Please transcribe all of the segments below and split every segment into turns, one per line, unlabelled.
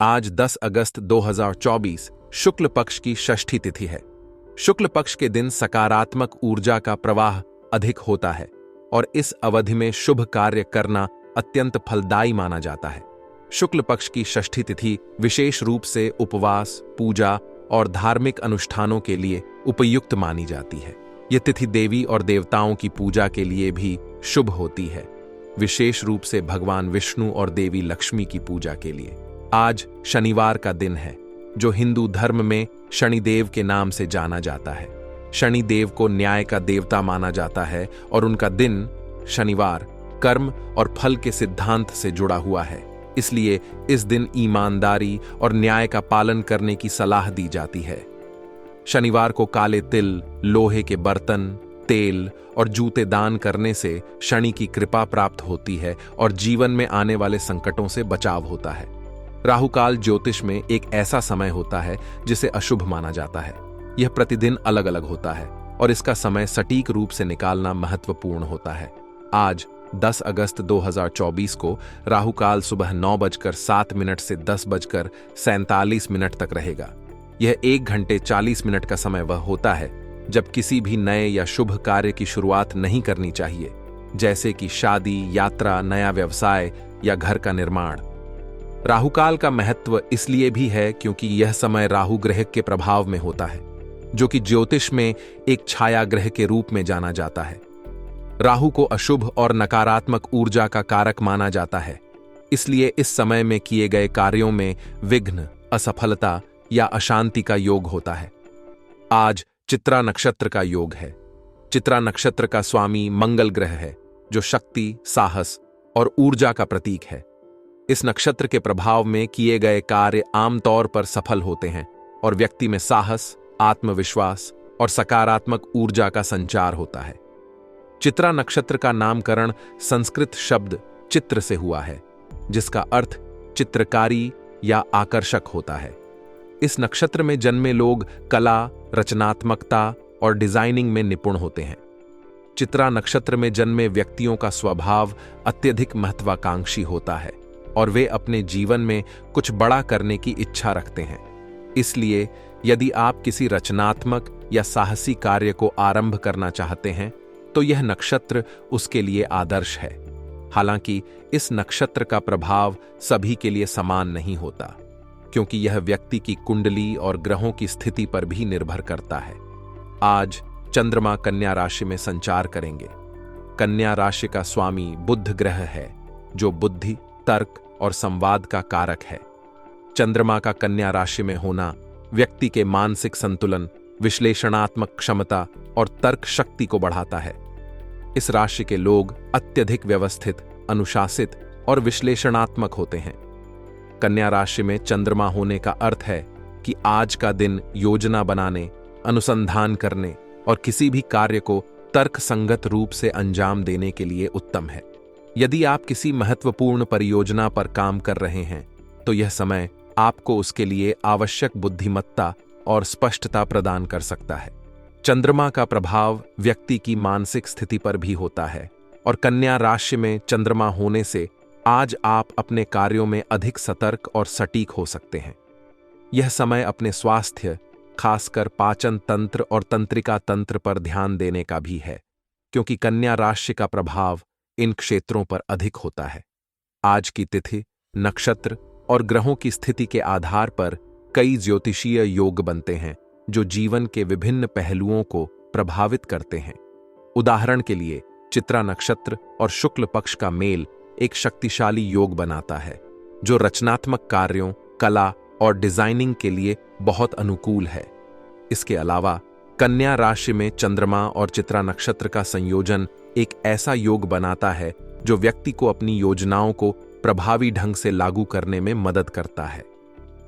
आज 10 अगस्त 2024 शुक्ल पक्ष की षष्ठी तिथि है। शुक्ल पक्ष के दिन सकारात्मक ऊर्जा का प्रवाह अधिक होता है और इस अवधि में शुभ कार्य करना अत्यंत फलदायी माना जाता है। शुक्ल पक्ष की षष्ठी तिथि विशेष रूप से उपवास, पूजा और धार्मिक अनुष्ठानों के लिए उपयुक्त मानी जाती है। यह तिथि देवी और देवताओं की पूजा के लिए भी शुभ होती है, विशेष रूप से भगवान विष्णु और देवी लक्ष्मी की पूजा के लिए। आज शनिवार का दिन है, जो हिंदू धर्म में शनिदेव के नाम से जाना जाता है। शनिदेव को न्याय का देवता माना जाता है और उनका दिन शनिवार कर्म और फल के सिद्धांत से जुड़ा हुआ है। इसलिए इस दिन ईमानदारी और न्याय का पालन करने की सलाह दी जाती है। शनिवार को काले तिल, लोहे के बर्तन, तेल और जूते दान करने से शनि की कृपा प्राप्त होती है और जीवन में आने वाले संकटों से बचाव होता है। राहुकाल ज्योतिष में एक ऐसा समय होता है जिसे अशुभ माना जाता है। यह प्रतिदिन अलग अलग होता है और इसका समय सटीक रूप से निकालना महत्वपूर्ण होता है। आज 10 अगस्त 2024 को राहुकाल सुबह 9:07 से 10:47 तक रहेगा। यह 1 घंटे 40 मिनट का समय वह होता है जब किसी भी नए या शुभ कार्य की शुरुआत नहीं करनी चाहिए, जैसे कि शादी, यात्रा, नया व्यवसाय या घर का निर्माण। राहुकाल का महत्व इसलिए भी है क्योंकि यह समय राहु ग्रह के प्रभाव में होता है, जो कि ज्योतिष में एक छाया ग्रह के रूप में जाना जाता है। राहु को अशुभ और नकारात्मक ऊर्जा का कारक माना जाता है, इसलिए इस समय में किए गए कार्यों में विघ्न, असफलता या अशांति का योग होता है। आज चित्रा नक्षत्र का योग है। चित्रा नक्षत्र का स्वामी मंगल ग्रह है, जो शक्ति, साहस और ऊर्जा का प्रतीक है। इस नक्षत्र के प्रभाव में किए गए कार्य आमतौर पर सफल होते हैं और व्यक्ति में साहस, आत्मविश्वास और सकारात्मक ऊर्जा का संचार होता है। चित्रा नक्षत्र का नामकरण संस्कृत शब्द चित्र से हुआ है, जिसका अर्थ चित्रकारी या आकर्षक होता है। इस नक्षत्र में जन्मे लोग कला, रचनात्मकता और डिजाइनिंग में निपुण होते हैं। चित्रा नक्षत्र में जन्मे व्यक्तियों का स्वभाव अत्यधिक महत्वाकांक्षी होता है और वे अपने जीवन में कुछ बड़ा करने की इच्छा रखते हैं। इसलिए यदि आप किसी रचनात्मक या साहसी कार्य को आरंभ करना चाहते हैं, तो यह नक्षत्र उसके लिए आदर्श है। हालांकि इस नक्षत्र का प्रभाव सभी के लिए समान नहीं होता, क्योंकि यह व्यक्ति की कुंडली और ग्रहों की स्थिति पर भी निर्भर करता है। आज चंद्रमा कन्या राशि में संचार करेंगे। कन्या राशि का स्वामी बुध ग्रह है, जो बुद्धि, तर्क और संवाद का कारक है। चंद्रमा का कन्या राशि में होना व्यक्ति के मानसिक संतुलन, विश्लेषणात्मक क्षमता और तर्क शक्ति को बढ़ाता है। इस राशि के लोग अत्यधिक व्यवस्थित, अनुशासित और विश्लेषणात्मक होते हैं। कन्या राशि में चंद्रमा होने का अर्थ है कि आज का दिन योजना बनाने, अनुसंधान करने और किसी भी कार्य को तर्कसंगत रूप से अंजाम देने के लिए उत्तम है। यदि आप किसी महत्वपूर्ण परियोजना पर काम कर रहे हैं, तो यह समय आपको उसके लिए आवश्यक बुद्धिमत्ता और स्पष्टता प्रदान कर सकता है। चंद्रमा का प्रभाव व्यक्ति की मानसिक स्थिति पर भी होता है और कन्या राशि में चंद्रमा होने से आज आप अपने कार्यों में अधिक सतर्क और सटीक हो सकते हैं। यह समय अपने स्वास्थ्य, खासकर पाचन तंत्र और तंत्रिका तंत्र पर ध्यान देने का भी है, क्योंकि कन्या राशि का प्रभाव इन क्षेत्रों पर अधिक होता है। आज की तिथि, नक्षत्र और ग्रहों की स्थिति के आधार पर कई ज्योतिषीय योग बनते हैं, जो जीवन के विभिन्न पहलुओं को प्रभावित करते हैं। उदाहरण के लिए, चित्रा नक्षत्र और शुक्ल पक्ष का मेल एक शक्तिशाली योग बनाता है, जो रचनात्मक कार्यों, कला और डिजाइनिंग के लिए बहुत अनुकूल है। इसके अलावा कन्या राशि में चंद्रमा और चित्रा नक्षत्र का संयोजन एक ऐसा योग बनाता है जो व्यक्ति को अपनी योजनाओं को प्रभावी ढंग से लागू करने में मदद करता है।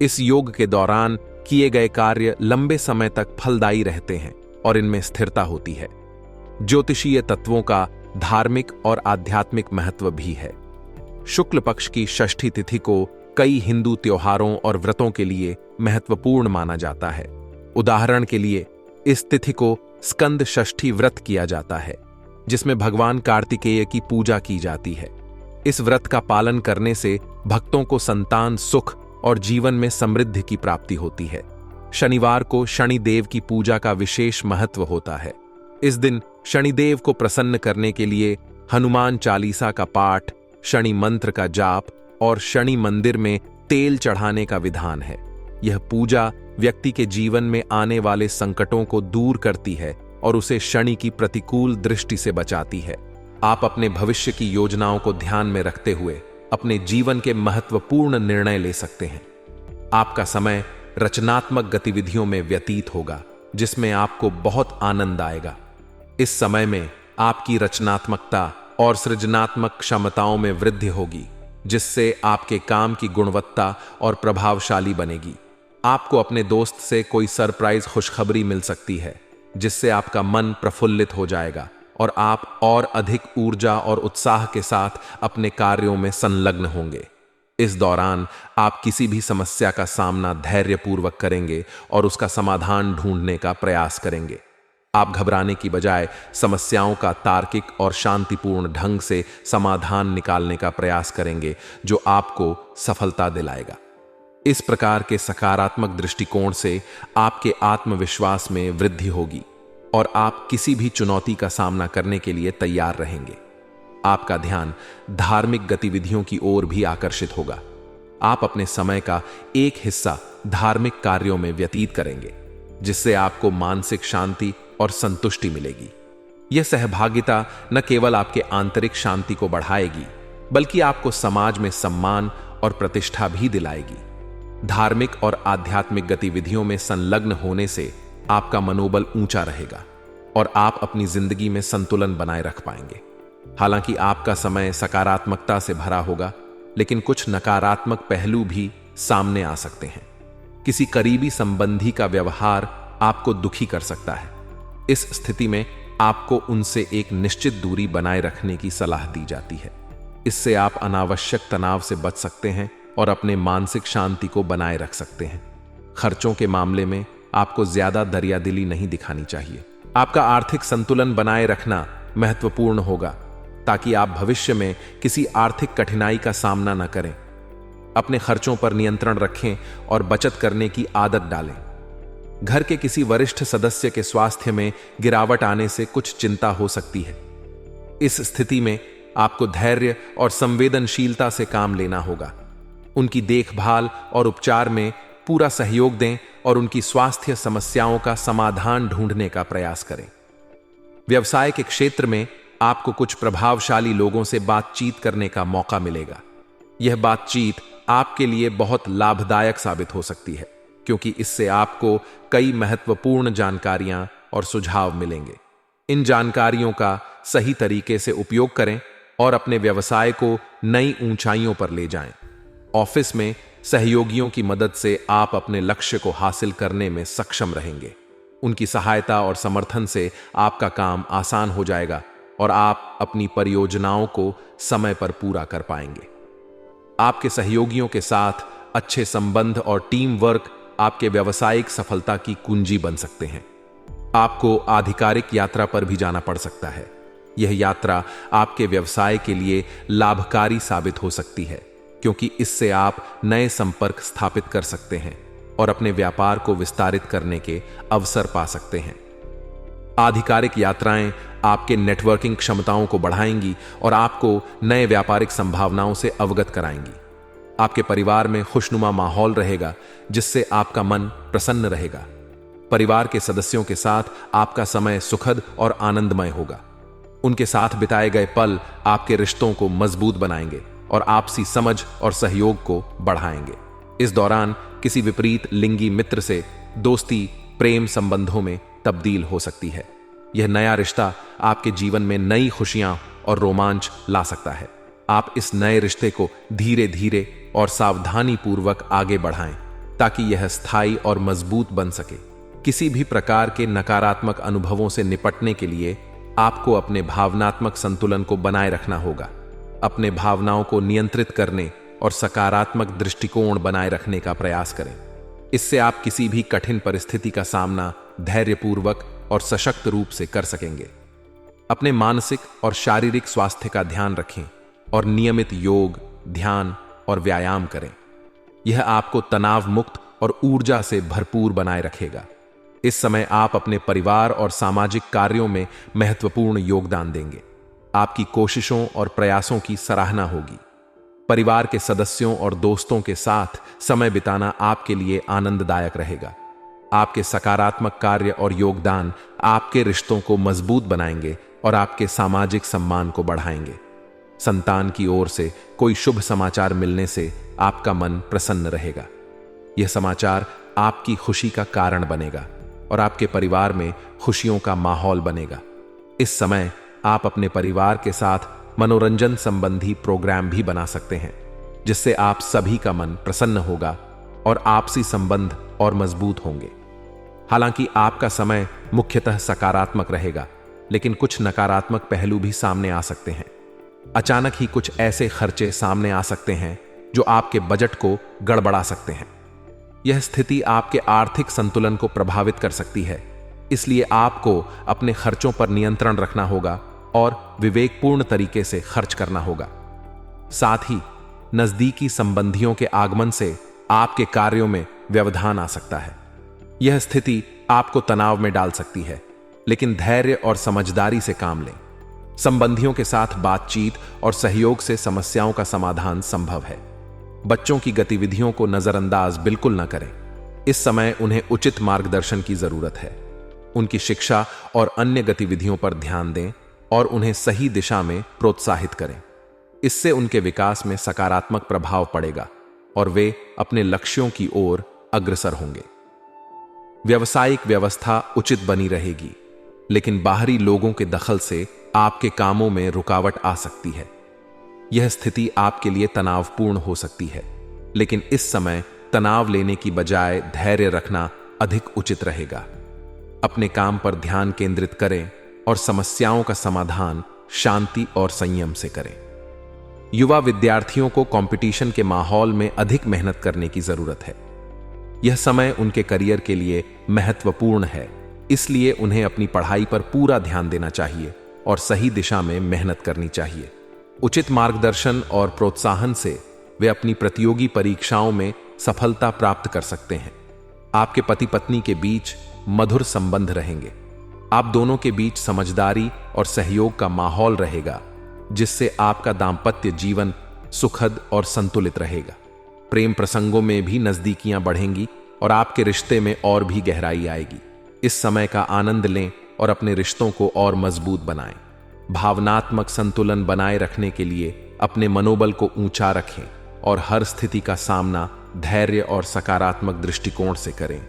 इस योग के दौरान किए गए कार्य लंबे समय तक फलदायी रहते हैं और इनमें स्थिरता होती है। ज्योतिषीय तत्वों का धार्मिक और आध्यात्मिक महत्व भी है। शुक्ल पक्ष की षष्ठी तिथि को कई हिंदू त्योहारों और व्रतों के लिए महत्वपूर्ण माना जाता है। उदाहरण के लिए, इस तिथि को स्कंद षष्ठी व्रत किया जाता है, जिसमें भगवान कार्तिकेय की पूजा की जाती है। इस व्रत का पालन करने से भक्तों को संतान सुख और जीवन में समृद्धि की प्राप्ति होती है। शनिवार को शनिदेव की पूजा का विशेष महत्व होता है। इस दिन शनिदेव को प्रसन्न करने के लिए हनुमान चालीसा का पाठ, शनि मंत्र का जाप और शनि मंदिर में तेल चढ़ाने का विधान है। यह पूजा व्यक्ति के जीवन में आने वाले संकटों को दूर करती है और उसे शनि की प्रतिकूल दृष्टि से बचाती है। आप अपने भविष्य की योजनाओं को ध्यान में रखते हुए अपने जीवन के महत्वपूर्ण निर्णय ले सकते हैं। आपका समय रचनात्मक गतिविधियों में व्यतीत होगा, जिसमें आपको बहुत आनंद आएगा। इस समय में आपकी रचनात्मकता और सृजनात्मक क्षमताओं में वृद्धि होगी, जिससे आपके काम की गुणवत्ता और प्रभावशाली बनेगी। आपको अपने दोस्त से कोई सरप्राइज खुशखबरी मिल सकती है, जिससे आपका मन प्रफुल्लित हो जाएगा और आप और अधिक ऊर्जा और उत्साह के साथ अपने कार्यों में संलग्न होंगे। इस दौरान आप किसी भी समस्या का सामना धैर्यपूर्वक करेंगे और उसका समाधान ढूंढने का प्रयास करेंगे। आप घबराने की बजाय समस्याओं का तार्किक और शांतिपूर्ण ढंग से समाधान निकालने का प्रयास करेंगे, जो आपको सफलता दिलाएगा। इस प्रकार के सकारात्मक दृष्टिकोण से आपके आत्मविश्वास में वृद्धि होगी और आप किसी भी चुनौती का सामना करने के लिए तैयार रहेंगे। आपका ध्यान धार्मिक गतिविधियों की ओर भी आकर्षित होगा। आप अपने समय का एक हिस्सा धार्मिक कार्यों में व्यतीत करेंगे, जिससे आपको मानसिक शांति और संतुष्टि मिलेगी। यह सहभागिता न केवल आपके आंतरिक शांति को बढ़ाएगी, बल्कि आपको समाज में सम्मान और प्रतिष्ठा भी दिलाएगी। धार्मिक और आध्यात्मिक गतिविधियों में संलग्न होने से आपका मनोबल ऊंचा रहेगा और आप अपनी जिंदगी में संतुलन बनाए रख पाएंगे। हालांकि आपका समय सकारात्मकता से भरा होगा, लेकिन कुछ नकारात्मक पहलू भी सामने आ सकते हैं। किसी करीबी संबंधी का व्यवहार आपको दुखी कर सकता है। इस स्थिति में आपको उनसे एक निश्चित दूरी बनाए रखने की सलाह दी जाती है। इससे आप अनावश्यक तनाव से बच सकते हैं और अपने मानसिक शांति को बनाए रख सकते हैं। खर्चों के मामले में आपको ज्यादा दरियादिली नहीं दिखानी चाहिए। आपका आर्थिक संतुलन बनाए रखना महत्वपूर्ण होगा, ताकि आप भविष्य में किसी आर्थिक कठिनाई का सामना न करें। अपने खर्चों पर नियंत्रण रखें और बचत करने की आदत डालें। घर के किसी वरिष्ठ सदस्य के स्वास्थ्य में गिरावट आने से कुछ चिंता हो सकती है। इस स्थिति में आपको धैर्य और संवेदनशीलता से काम लेना होगा। उनकी देखभाल और उपचार में पूरा सहयोग दें और उनकी स्वास्थ्य समस्याओं का समाधान ढूंढने का प्रयास करें। व्यवसाय के क्षेत्र में आपको कुछ प्रभावशाली लोगों से बातचीत करने का मौका मिलेगा। यह बातचीत आपके लिए बहुत लाभदायक साबित हो सकती है, क्योंकि इससे आपको कई महत्वपूर्ण जानकारियां और सुझाव मिलेंगे। इन जानकारियों का सही तरीके से उपयोग करें और अपने व्यवसाय को नई ऊंचाइयों पर ले जाएं। ऑफिस में सहयोगियों की मदद से आप अपने लक्ष्य को हासिल करने में सक्षम रहेंगे। उनकी सहायता और समर्थन से आपका काम आसान हो जाएगा और आप अपनी परियोजनाओं को समय पर पूरा कर पाएंगे। आपके सहयोगियों के साथ अच्छे संबंध और टीम वर्क आपके व्यावसायिक सफलता की कुंजी बन सकते हैं। आपको आधिकारिक यात्रा पर भी जाना पड़ सकता है। यह यात्रा आपके व्यवसाय के लिए लाभकारी साबित हो सकती है, क्योंकि इससे आप नए संपर्क स्थापित कर सकते हैं और अपने व्यापार को विस्तारित करने के अवसर पा सकते हैं। आधिकारिक यात्राएं आपके नेटवर्किंग क्षमताओं को बढ़ाएंगी और आपको नए व्यापारिक संभावनाओं से अवगत कराएंगी। आपके परिवार में खुशनुमा माहौल रहेगा, जिससे आपका मन प्रसन्न रहेगा। परिवार के सदस्यों के साथ आपका समय सुखद और आनंदमय होगा। उनके साथ बिताए गए पल आपके रिश्तों को मजबूत बनाएंगे और आपसी समझ और सहयोग को बढ़ाएंगे। इस दौरान किसी विपरीत लिंगी मित्र से दोस्ती प्रेम संबंधों में तब्दील हो सकती है। यह नया रिश्ता आपके जीवन में नई खुशियां और रोमांच ला सकता है। आप इस नए रिश्ते को धीरे धीरे और सावधानी पूर्वक आगे बढ़ाएं, ताकि यह स्थायी और मजबूत बन सके। किसी भी प्रकार के नकारात्मक अनुभवों से निपटने के लिए आपको अपने भावनात्मक संतुलन को बनाए रखना होगा। अपने भावनाओं को नियंत्रित करने और सकारात्मक दृष्टिकोण बनाए रखने का प्रयास करें। इससे आप किसी भी कठिन परिस्थिति का सामना धैर्यपूर्वक और सशक्त रूप से कर सकेंगे। अपने मानसिक और शारीरिक स्वास्थ्य का ध्यान रखें और नियमित योग, ध्यान और व्यायाम करें। यह आपको तनाव मुक्त और ऊर्जा से भरपूर बनाए रखेगा। इस समय आप अपने परिवार और सामाजिक कार्यों में महत्वपूर्ण योगदान देंगे। आपकी कोशिशों और प्रयासों की सराहना होगी। परिवार के सदस्यों और दोस्तों के साथ समय बिताना आपके लिए आनंददायक रहेगा। आपके सकारात्मक कार्य और योगदान आपके रिश्तों को मजबूत बनाएंगे और आपके सामाजिक सम्मान को बढ़ाएंगे। संतान की ओर से कोई शुभ समाचार मिलने से आपका मन प्रसन्न रहेगा। यह समाचार आपकी खुशी का कारण बनेगा और आपके परिवार में खुशियों का माहौल बनेगा। इस समय आप अपने परिवार के साथ मनोरंजन संबंधी प्रोग्राम भी बना सकते हैं, जिससे आप सभी का मन प्रसन्न होगा और आपसी संबंध और मजबूत होंगे। हालांकि आपका समय मुख्यतः सकारात्मक रहेगा, लेकिन कुछ नकारात्मक पहलू भी सामने आ सकते हैं। अचानक ही कुछ ऐसे खर्चे सामने आ सकते हैं जो आपके बजट को गड़बड़ा सकते हैं। यह स्थिति आपके आर्थिक संतुलन को प्रभावित कर सकती है, इसलिए आपको अपने खर्चों पर नियंत्रण रखना होगा और विवेकपूर्ण तरीके से खर्च करना होगा। साथ ही नजदीकी संबंधियों के आगमन से आपके कार्यों में व्यवधान आ सकता है। यह स्थिति आपको तनाव में डाल सकती है, लेकिन धैर्य और समझदारी से काम लें। संबंधियों के साथ बातचीत और सहयोग से समस्याओं का समाधान संभव है। बच्चों की गतिविधियों को नजरअंदाज बिल्कुल न करें। इस समय उन्हें उचित मार्गदर्शन की जरूरत है। उनकी शिक्षा और अन्य गतिविधियों पर ध्यान दें और उन्हें सही दिशा में प्रोत्साहित करें। इससे उनके विकास में सकारात्मक प्रभाव पड़ेगा और वे अपने लक्ष्यों की ओर अग्रसर होंगे। व्यावसायिक व्यवस्था उचित बनी रहेगी, लेकिन बाहरी लोगों के दखल से आपके कामों में रुकावट आ सकती है। यह स्थिति आपके लिए तनावपूर्ण हो सकती है, लेकिन इस समय तनाव लेने की बजाय धैर्य रखना अधिक उचित रहेगा। अपने काम पर ध्यान केंद्रित करें और समस्याओं का समाधान शांति और संयम से करें। युवा विद्यार्थियों को कंपटीशन के माहौल में अधिक मेहनत करने की जरूरत है। यह समय उनके करियर के लिए महत्वपूर्ण है, इसलिए उन्हें अपनी पढ़ाई पर पूरा ध्यान देना चाहिए और सही दिशा में मेहनत करनी चाहिए। उचित मार्गदर्शन और प्रोत्साहन से वे अपनी प्रतियोगी परीक्षाओं में सफलता प्राप्त कर सकते हैं। आपके पति पत्नी के बीच मधुर संबंध रहेंगे। आप दोनों के बीच समझदारी और सहयोग का माहौल रहेगा, जिससे आपका दांपत्य जीवन सुखद और संतुलित रहेगा। प्रेम प्रसंगों में भी नजदीकियां बढ़ेंगी और आपके रिश्ते में और भी गहराई आएगी। इस समय का आनंद लें और अपने रिश्तों को और मजबूत बनाएं। भावनात्मक संतुलन बनाए रखने के लिए अपने मनोबल को ऊंचा रखें और हर स्थिति का सामना धैर्य और सकारात्मक दृष्टिकोण से करें।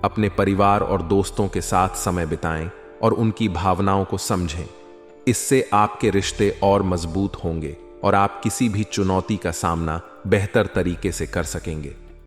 अपने परिवार और दोस्तों के साथ समय बिताएं और उनकी भावनाओं को समझें। इससे आपके रिश्ते और मजबूत होंगे और आप किसी भी चुनौती का सामना बेहतर तरीके से कर सकेंगे।